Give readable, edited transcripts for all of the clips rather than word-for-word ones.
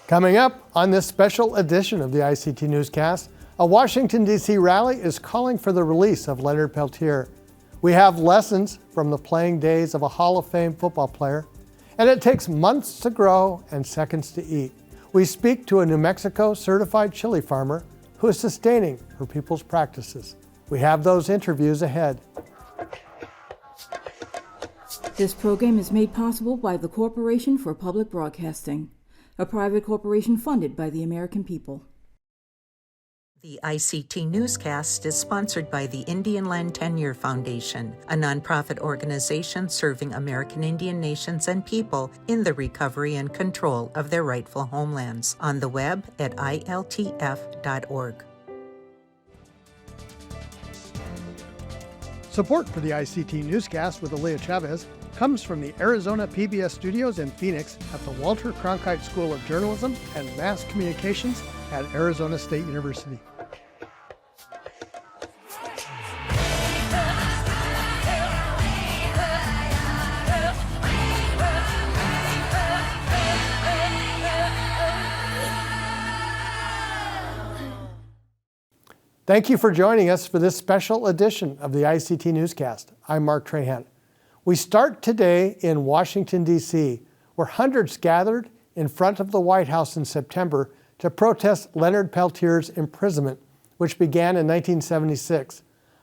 Coming up on this special edition of the ICT Newscast, a Washington, D.C. rally is calling for the release of Leonard Peltier. We have lessons from the playing days of a Hall of Fame football player, and it takes months to grow and seconds to eat. We speak to a New Mexico certified chili farmer who is sustaining her people's practices. We have those interviews ahead. This program is made possible by the Corporation for Public Broadcasting, a private corporation funded by the American people. The ICT Newscast is sponsored by the Indian Land Tenure Foundation, a nonprofit organization serving American Indian nations and people in the recovery and control of their rightful homelands. On the web at iltf.org. Support for the ICT Newscast with Aaliyah Chavez comes from the Arizona PBS studios in Phoenix at the Walter Cronkite School of Journalism and Mass Communications at Arizona State University. Thank you for joining us for this special edition of the ICT Newscast. I'm Mark Trahan. We start today in Washington, D.C., where hundreds gathered in front of the White House in September to protest Leonard Peltier's imprisonment, which began in 1976.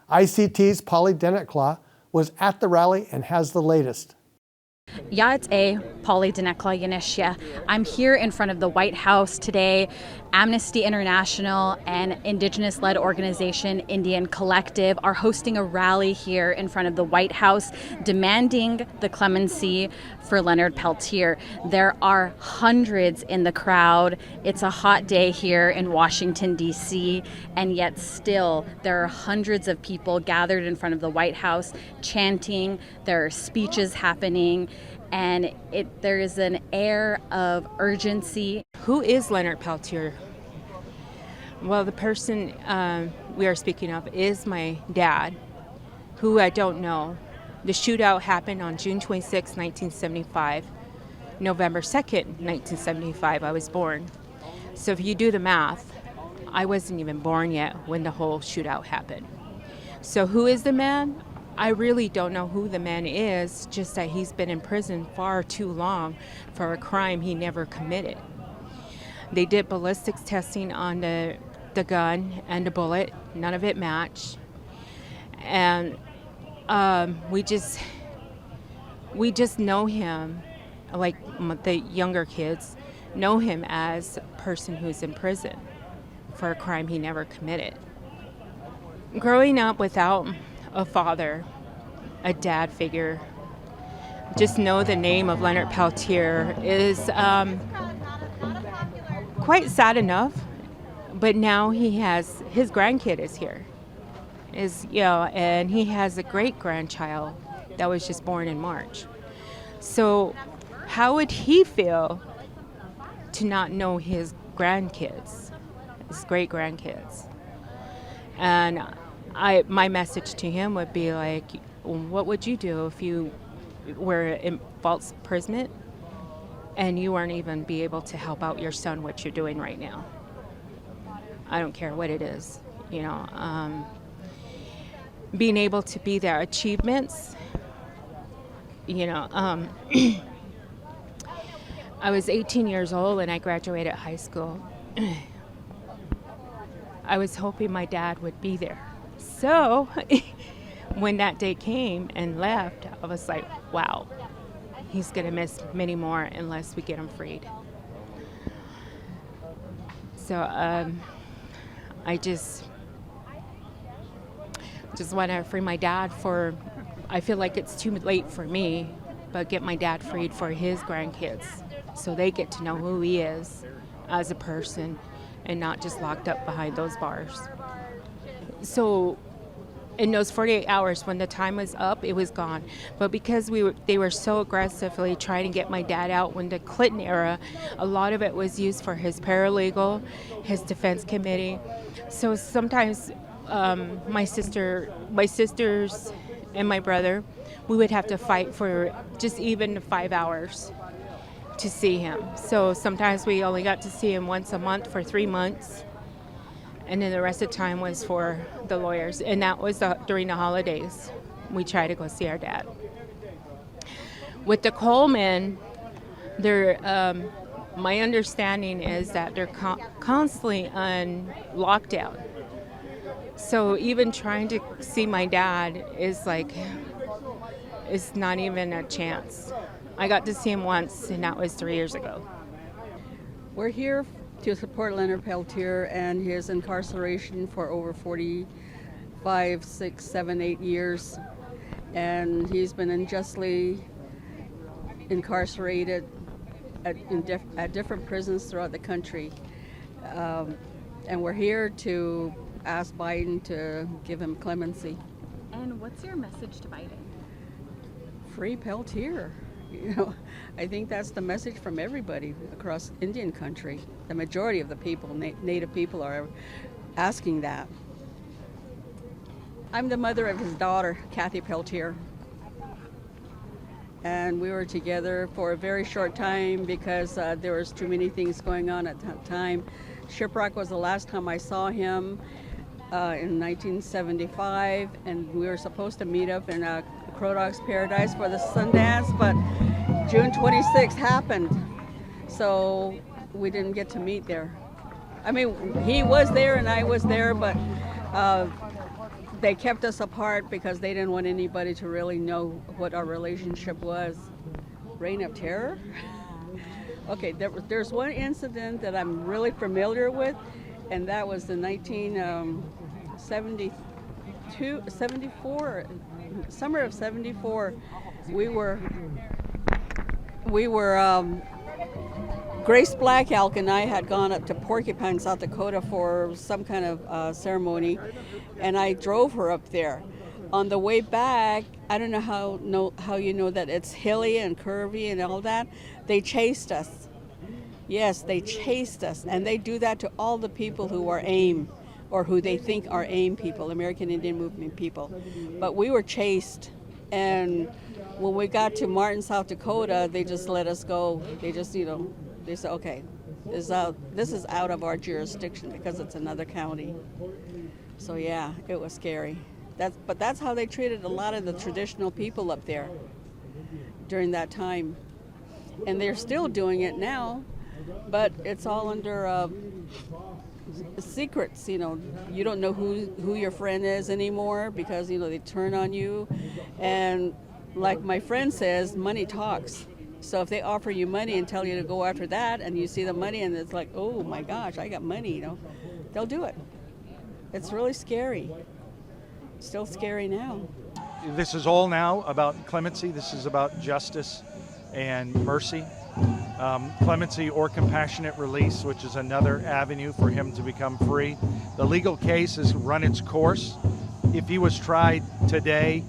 ICT's Polly Denetclaw was at the rally and has the latest. Yait'e Polly Denetclaw Yanishya. I'm here in front of the White House today. Amnesty International and Indigenous-led organization Indian Collective are hosting a rally here in front of the White House demanding the clemency for Leonard Peltier. There are hundreds in the crowd. It's a hot day here in Washington, D.C., and yet still there are hundreds of people gathered in front of the White House chanting. There are speeches happening, and there is an air of urgency. Who is Leonard Peltier? Well, the person we are speaking of is my dad, who I don't know. The shootout happened on June 26, 1975. November 2nd, 1975, I was born. So if you do the math, I wasn't even born yet when the whole shootout happened. So who is the man? I really don't know who the man is, just that he's been in prison far too long for a crime he never committed. They did ballistics testing on the gun and the bullet. None of it matched. And we just know him, like the younger kids, know him as a person who's in prison for a crime he never committed. Growing up without a father, a dad figure, just know the name of Leonard Peltier is quite sad enough, but now he has, his grandkid is here, and he has a great grandchild that was just born in March. So how would he feel to not know his grandkids, his great grandkids? And my message to him would be like, what would you do if you were in false imprisonment and you weren't even be able to help out your son what you're doing right now? I don't care what it is, being able to be there, achievements, I was 18 years old and I graduated high school. I was hoping my dad would be there. So when that day came and left, I was like, wow, he's going to miss many more unless we get him freed. So I just want to free my dad I feel like it's too late for me, but get my dad freed for his grandkids so they get to know who he is as a person and not just locked up behind those bars. So in those 48 hours, when the time was up, it was gone. But because they were so aggressively trying to get my dad out when the Clinton era, a lot of it was used for his paralegal, his defense committee. So sometimes my sisters and my brother, we would have to fight for just even 5 hours to see him. So sometimes we only got to see him once a month for 3 months. And then the rest of the time was for the lawyers. And that was during the holidays. We try to go see our dad. With the Coleman, my understanding is that they're constantly on lockdown. So even trying to see my dad is not even a chance. I got to see him once, and that was 3 years ago. We're here to support Leonard Peltier and his incarceration for over 45, 6, 7, 8 years. And he's been unjustly incarcerated at different prisons throughout the country. And we're here to ask Biden to give him clemency. And what's your message to Biden? Free Peltier. I think that's the message from everybody across Indian country. The majority of the people, Native people, are asking that. I'm the mother of his daughter, Kathy Peltier. And we were together for a very short time because there was too many things going on at that time. Shiprock was the last time I saw him in 1975, and we were supposed to meet up in Crow Dog's Paradise for the Sundance, but June 26th happened, so we didn't get to meet there. I mean, he was there and I was there, but they kept us apart because they didn't want anybody to really know what our relationship was. Reign of Terror? Okay, there's one incident that I'm really familiar with, and that was the 1974, summer of 74. We were Grace Black Elk and I had gone up to Porcupine, South Dakota for some kind of ceremony, and I drove her up there. On the way back, I don't know how you know that it's hilly and curvy and all that. They chased us. Yes, they chased us, and they do that to all the people who are AIM, or who they think are AIM people, American Indian Movement people. But we were chased, and when we got to Martin, South Dakota, they just let us go. They just, they said, okay, this is out of our jurisdiction because it's another county. So yeah, it was scary. But that's how they treated a lot of the traditional people up there during that time. And they're still doing it now, but it's all under secrets. You don't know who your friend is anymore because, they turn on you. And like my friend says, money talks. So if they offer you money and tell you to go after that, and you see the money and it's like, oh my gosh, I got money, they'll do it. It's really scary. Still scary now. This is all now about clemency. This is about justice and mercy. Clemency or compassionate release, which is another avenue for him to become free. The legal case has run its course. If he was tried today,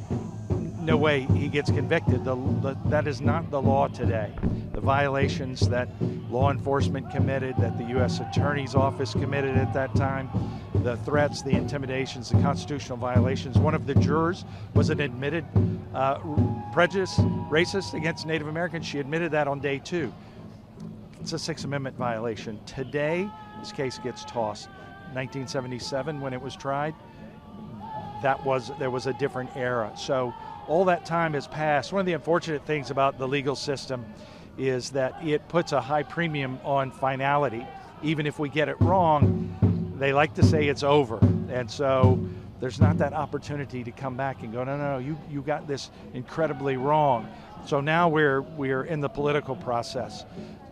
no way he gets convicted. That is not the law today. The violations that law enforcement committed, that the U.S. Attorney's Office committed at that time, the threats, the intimidations, the constitutional violations. One of the jurors was an admitted racist against Native Americans. She admitted that on day 2. It's a Sixth Amendment violation. Today, this case gets tossed. 1977, when it was tried, there was a different era. So all that time has passed. One of the unfortunate things about the legal system is that it puts a high premium on finality. Even if we get it wrong, they like to say it's over. And so there's not that opportunity to come back and go, no, you got this incredibly wrong. So now we're in the political process,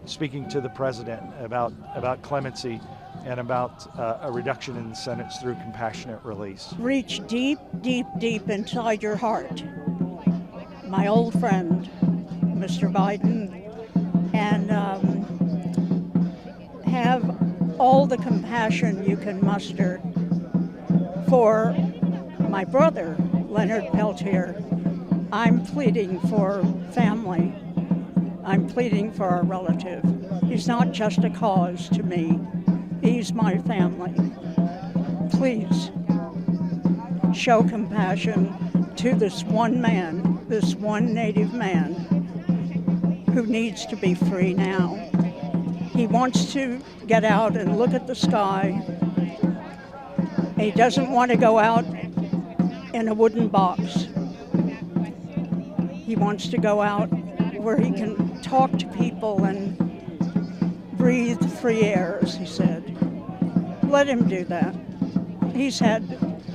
speaking to the president about clemency and about a reduction in the sentence through compassionate release. Reach deep, deep, deep inside your heart, my old friend, Mr. Biden, and have all the compassion you can muster for my brother, Leonard Peltier. I'm pleading for family. I'm pleading for our relative. He's not just a cause to me. He's my family. Please show compassion to this one man, this one Native man who needs to be free now. He wants to get out and look at the sky. He doesn't want to go out in a wooden box. He wants to go out where he can talk to people and breathe free air, as he said. Let him do that. He's had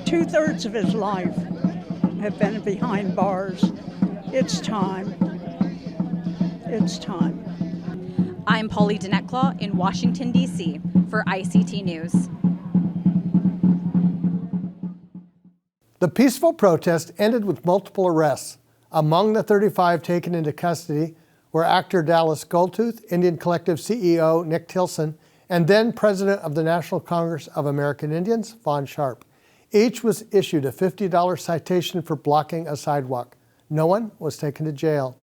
2/3 of his life have been behind bars. It's time. It's time. I'm Polly Deneclaw in Washington, D.C. for ICT News. The peaceful protest ended with multiple arrests. Among the 35 taken into custody were actor Dallas Goldtooth, Indian Collective CEO Nick Tilson, and then President of the National Congress of American Indians, Vaughn Sharp. Each was issued a $50 citation for blocking a sidewalk. No one was taken to jail.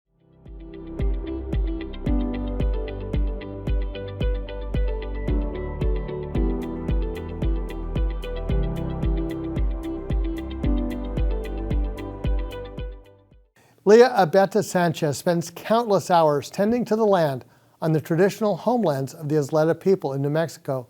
Leah Abeta Sanchez spends countless hours tending to the land on the traditional homelands of the Isleta people in New Mexico.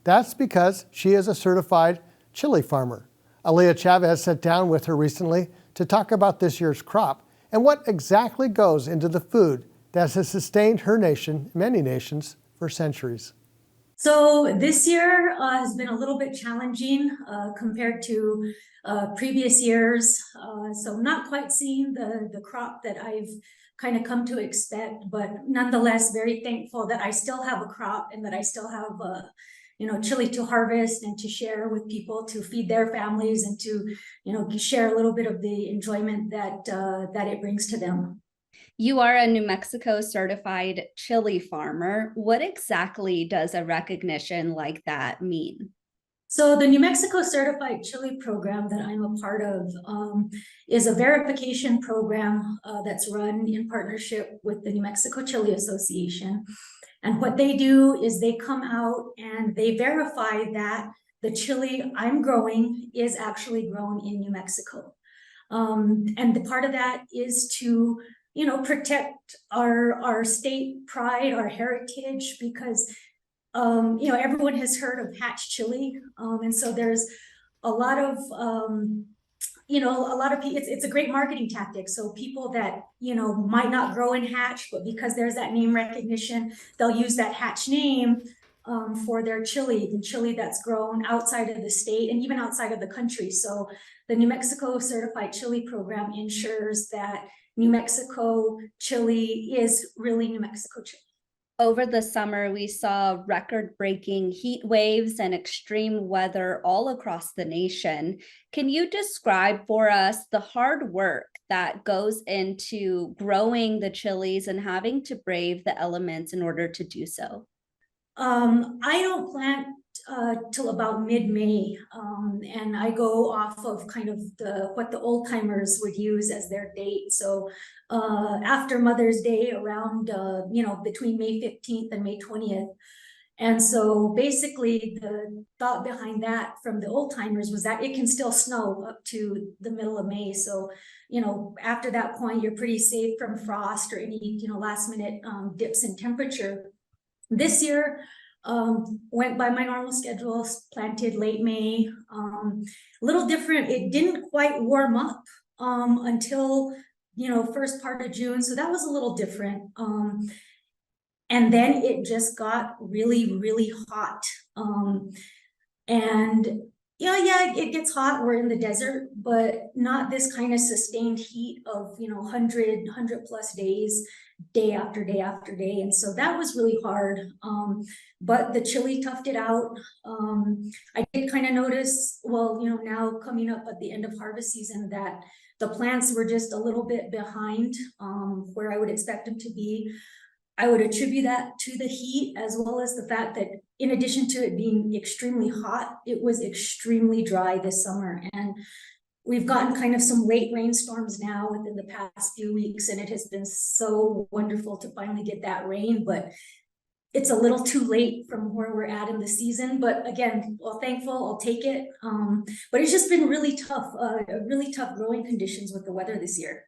That's because she is a certified chili farmer. Aaliyah Chavez sat down with her recently to talk about this year's crop and what exactly goes into the food that has sustained her nation, many nations, for centuries. So this year has been a little bit challenging compared to previous years. So not quite seeing the crop that I've kind of come to expect, but nonetheless very thankful that I still have a crop and that I still have chili to harvest and to share with people, to feed their families, and to share a little bit of the enjoyment that that it brings to them. You are a New Mexico certified chili farmer. What exactly does a recognition like that mean? So the New Mexico Certified Chili Program that I'm a part of is a verification program that's run in partnership with the New Mexico Chili Association. And what they do is they come out and they verify that the chili I'm growing is actually grown in New Mexico. And the part of that is to protect our state pride, our heritage, because everyone has heard of hatch chili, and so there's a lot of people. It's a great marketing tactic. So people that might not grow in hatch, but because there's that name recognition, they'll use that hatch name for their chili, the chili that's grown outside of the state and even outside of the country. So the New Mexico Certified Chili Program ensures that New Mexico chili is really New Mexico chili. Over the summer, we saw record-breaking heat waves and extreme weather all across the nation. Can you describe for us the hard work that goes into growing the chilies and having to brave the elements in order to do so? I don't plant till about mid-May, and I go off of kind of what the old timers would use as their date. So after Mother's Day, around between May 15th and May 20th. And so basically the thought behind that from the old timers was that it can still snow up to the middle of May. So after that point, you're pretty safe from frost or any last minute dips in temperature. This year went by my normal schedule, planted late May. A little different. It didn't quite warm up until first part of June, so that was a little different. And then it just got really, really hot. And it gets hot. We're in the desert, but not this kind of sustained heat of 100 plus days, day after day after day. And so that was really hard. But the chili toughed it out. I did kind of notice, now coming up at the end of harvest season, that the plants were just a little bit behind where I would expect them to be. I would attribute that to the heat, as well as the fact that in addition to it being extremely hot, it was extremely dry this summer. And we've gotten kind of some late rainstorms now within the past few weeks, and it has been so wonderful to finally get that rain, but it's a little too late from where we're at in the season. But again, thankful, I'll take it. But it's just been really tough growing conditions with the weather this year.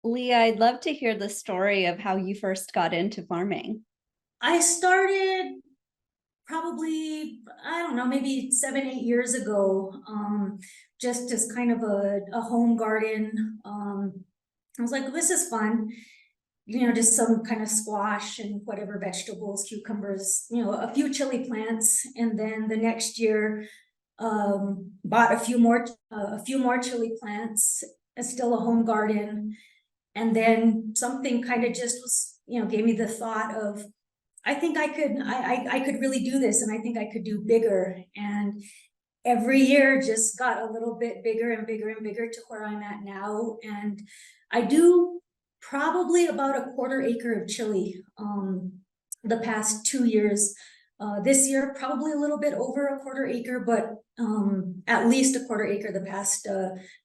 Leah, I'd love to hear the story of how you first got into farming. I started probably, I don't know, maybe 7, 8 years ago, just as kind of a home garden. I was like, this is fun, just some kind of squash and whatever vegetables, cucumbers, a few chili plants. And then the next year, bought a few more chili plants, still a home garden. And then something kind of just was, gave me the thought of, I think I could really do this, and I think I could do bigger. And every year just got a little bit bigger and bigger and bigger to where I'm at now. And I do probably about a 1/4 acre of chili the past 2 years. This year, probably a little bit over a 1/4 acre, but at least a 1/4 acre the past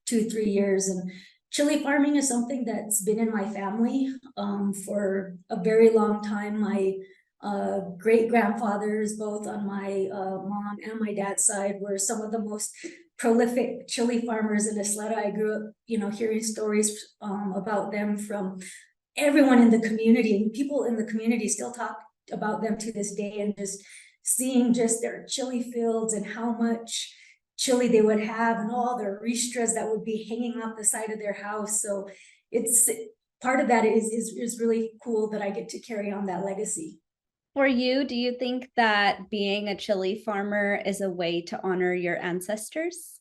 2, 3 years. And chili farming is something that's been in my family for a very long time. My great grandfathers, both on my mom and my dad's side, were some of the most prolific chili farmers in Isleta. I grew up, hearing stories about them from everyone in the community, and people in the community still talk about them to this day, and just seeing just their chili fields and how much chili they would have, and all their ristras that would be hanging off the side of their house. So it's part of that is really cool that I get to carry on that legacy. For you, do you think that being a chili farmer is a way to honor your ancestors?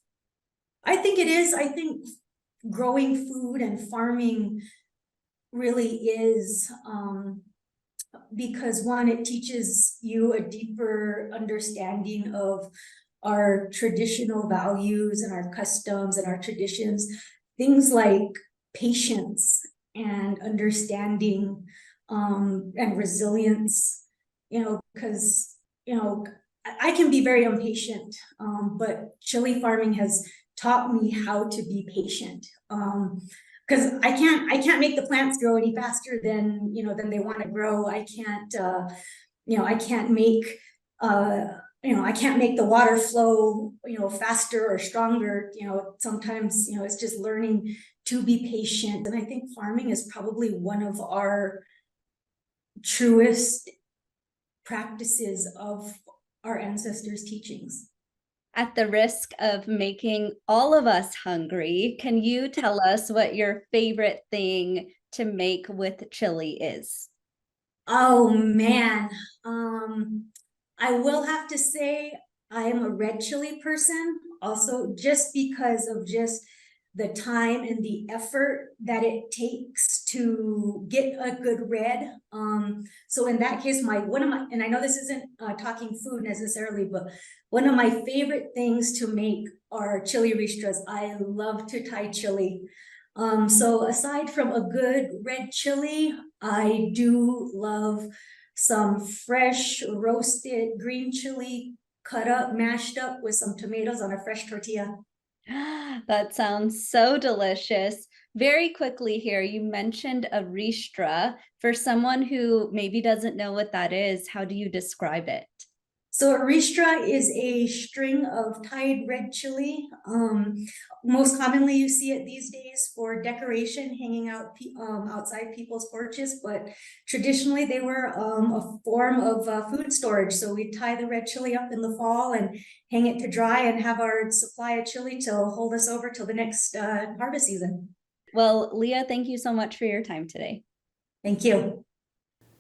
I think it is. I think growing food and farming really is, because one, it teaches you a deeper understanding of our traditional values and our customs and our traditions, things like patience and understanding and resilience, because, I can be very impatient, but chili farming has taught me how to be patient. Because I can't make the plants grow any faster than they want to grow. I can't make I can't make the water flow faster or stronger. Sometimes it's just learning to be patient. And I think farming is probably one of our truest practices of our ancestors' teachings. At the risk of making all of us hungry, can you tell us what your favorite thing to make with chili is? Oh man, I will have to say I am a red chili person, also just because of just the time and the effort that it takes to get a good red. So in that case, and I know this isn't talking food necessarily, but one of my favorite things to make are chili ristras. I love to Thai chili. So aside from a good red chili, I do love some fresh roasted green chili, cut up, mashed up with some tomatoes on a fresh tortilla. That sounds so delicious. Very quickly here, you mentioned a ristra. For someone who maybe doesn't know what that is, how do you describe it? So a ristra is a string of tied red chili. Most commonly you see it these days for decoration, hanging out outside people's porches, but traditionally they were a form of food storage. So we tie the red chili up in the fall and hang it to dry and have our supply of chili to hold us over till the next harvest season. Well, Leah, thank you so much for your time today. Thank you.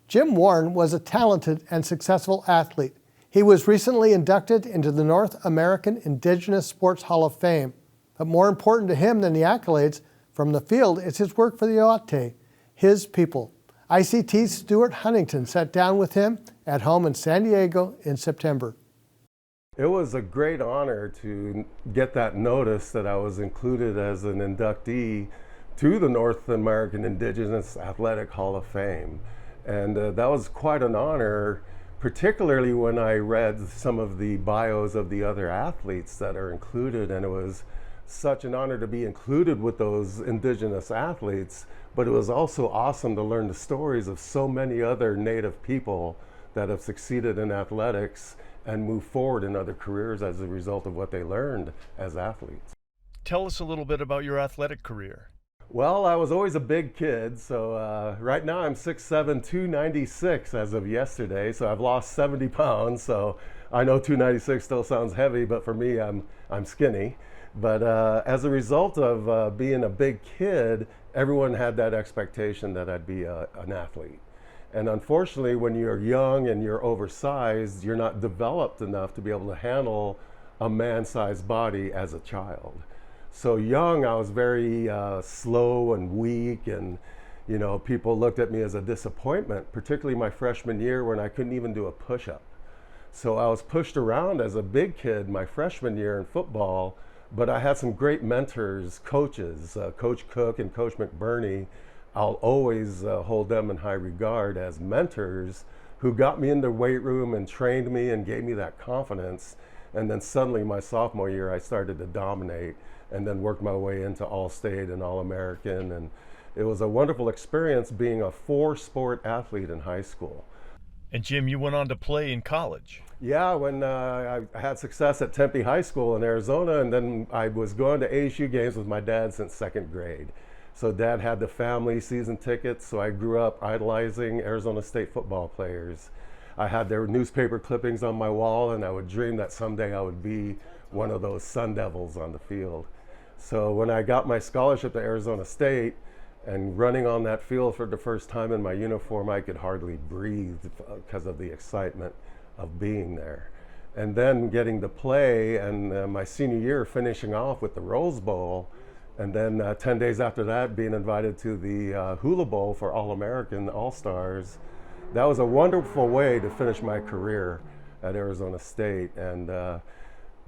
Jim Warren was a talented and successful athlete. He was recently inducted into the North American Indigenous Sports Hall of Fame. But more important to him than the accolades from the field is his work for the Oahe, his people. ICT's Stuart Huntington sat down with him at home in San Diego in September. It was a great honor to get that notice that I was included as an inductee to the North American Indigenous Athletic Hall of Fame. And that was quite an honor, particularly when I read some of the bios of the other athletes that are included, and it was such an honor to be included with those Indigenous athletes, but it was also awesome to learn the stories of so many other Native people that have succeeded in athletics and move forward in other careers as a result of what they learned as athletes. Tell us a little bit about your athletic career. Well, I was always a big kid, so right now I'm 6'7", 296 as of yesterday, so I've lost 70 pounds, so I know 296 still sounds heavy, but for me, I'm skinny. But as a result of being a big kid, everyone had that expectation that I'd be an athlete. And unfortunately, when you're young and you're oversized, you're not developed enough to be able to handle a man-sized body as a child. So young, I was very slow and weak, and people looked at me as a disappointment, particularly my freshman year when I couldn't even do a push-up. So I was pushed around as a big kid my freshman year in football, but I had some great mentors, coaches, Coach Cook and Coach McBurney. I'll always hold them in high regard as mentors who got me in the weight room and trained me and gave me that confidence. And then suddenly my sophomore year, I started to dominate and then worked my way into All-State and All-American. And it was a wonderful experience being a 4-sport athlete in high school. And Jim, you went on to play in college. Yeah, when I had success at Tempe High School in Arizona, and then I was going to ASU games with my dad since 2nd grade. So Dad had the family season tickets, so I grew up idolizing Arizona State football players. I had their newspaper clippings on my wall, and I would dream that someday I would be one of those Sun Devils on the field. So when I got my scholarship to Arizona State and running on that field for the first time in my uniform, I could hardly breathe because of the excitement of being there. And then getting to play, and my senior year finishing off with the Rose Bowl, and then 10 days after that being invited to the Hula Bowl for All-American All-Stars. That was a wonderful way to finish my career at Arizona State. And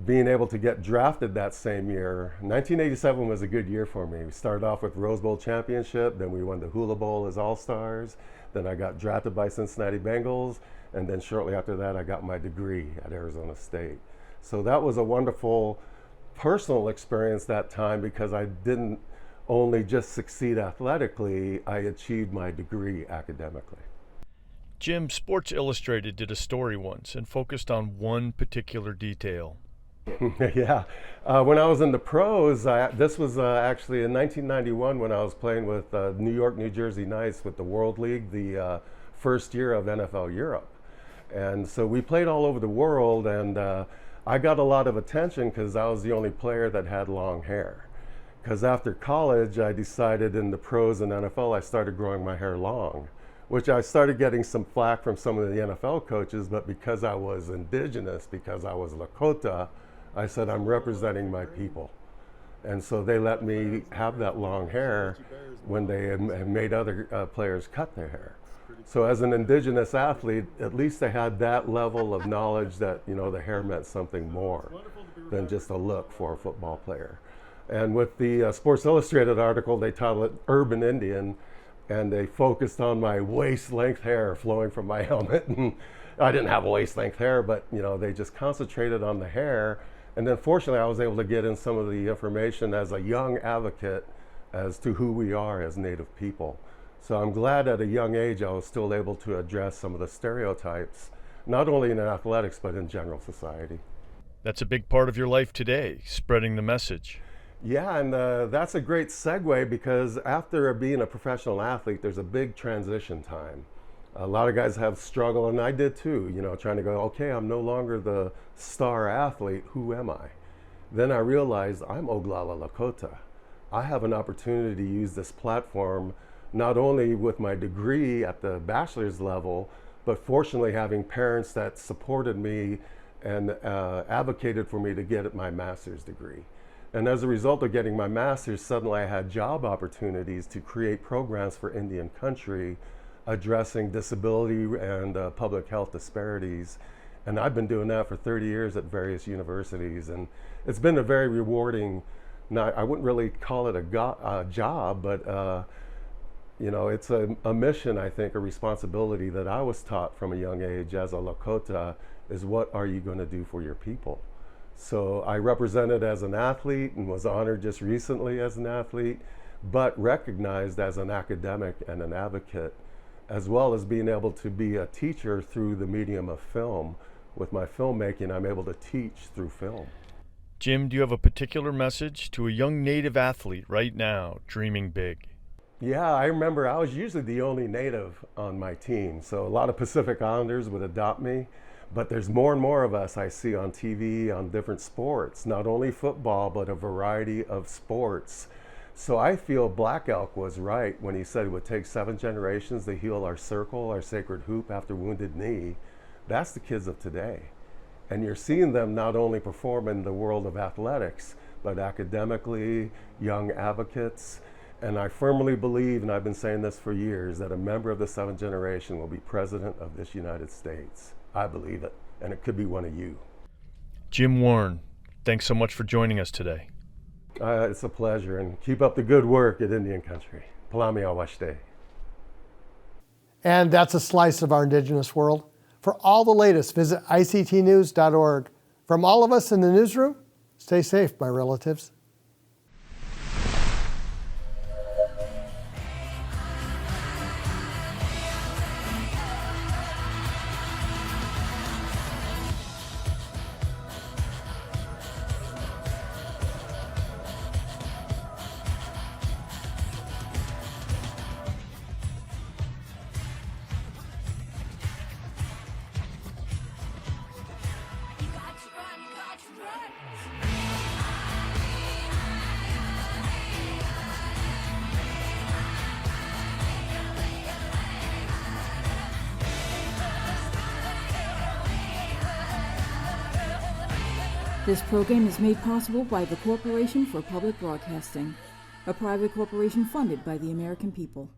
being able to get drafted that same year, 1987 was a good year for me. We started off with Rose Bowl championship, then we won the Hula Bowl as All-Stars, then I got drafted by Cincinnati Bengals, and then shortly after that I got my degree at Arizona State. So that was a wonderful personal experience that time, because I didn't only just succeed athletically, I achieved my degree academically. Jim, Sports Illustrated did a story once and focused on one particular detail. Yeah, when I was in the pros, this was actually in 1991 when I was playing with New York, New Jersey Knights with the World League, the first year of NFL Europe. And so we played all over the world, and I got a lot of attention because I was the only player that had long hair. Because after college, I decided in the pros and NFL, I started growing my hair long, which I started getting some flack from some of the NFL coaches, but because I was indigenous, because I was Lakota, I said, I'm representing my people. And so they let me have that long hair when they had made other players cut their hair. So as an indigenous athlete, at least I had that level of knowledge that, the hair meant something more than just a look for a football player. And with the Sports Illustrated article, they titled it Urban Indian, and they focused on my waist-length hair flowing from my helmet. And I didn't have waist-length hair, but they just concentrated on the hair. And then fortunately, I was able to get in some of the information as a young advocate as to who we are as Native people. So I'm glad at a young age I was still able to address some of the stereotypes, not only in athletics, but in general society. That's a big part of your life today, spreading the message. Yeah, and that's a great segue, because after being a professional athlete, there's a big transition time. A lot of guys have struggled, and I did too, trying to go, okay, I'm no longer the star athlete, who am I? Then I realized I'm Oglala Lakota. I have an opportunity to use this platform not only with my degree at the bachelor's level, but fortunately having parents that supported me and advocated for me to get my master's degree. And as a result of getting my master's, suddenly I had job opportunities to create programs for Indian country addressing disability and public health disparities. And I've been doing that for 30 years at various universities. And it's been a very rewarding, I wouldn't really call it a job, but it's a mission, I think, a responsibility that I was taught from a young age as a Lakota, is what are you going to do for your people? So I represented as an athlete and was honored just recently as an athlete, but recognized as an academic and an advocate, as well as being able to be a teacher through the medium of film. With my filmmaking, I'm able to teach through film. Jim, do you have a particular message to a young Native athlete right now dreaming big? Yeah, I remember I was usually the only Native on my team, so a lot of Pacific Islanders would adopt me. But there's more and more of us I see on TV on different sports, not only football, but a variety of sports. So I feel Black Elk was right when he said it would take 7 generations to heal our circle, our sacred hoop after Wounded Knee. That's the kids of today. And you're seeing them not only perform in the world of athletics, but academically, young advocates. And I firmly believe, and I've been saying this for years, that a member of the 7th generation will be president of this United States. I believe it, and it could be one of you. Jim Warren, thanks so much for joining us today. It's a pleasure, and keep up the good work at Indian Country. Palami awashte. And that's a slice of our Indigenous world. For all the latest, visit ictnews.org. From all of us in the newsroom, stay safe, my relatives. This program is made possible by the Corporation for Public Broadcasting, a private corporation funded by the American people.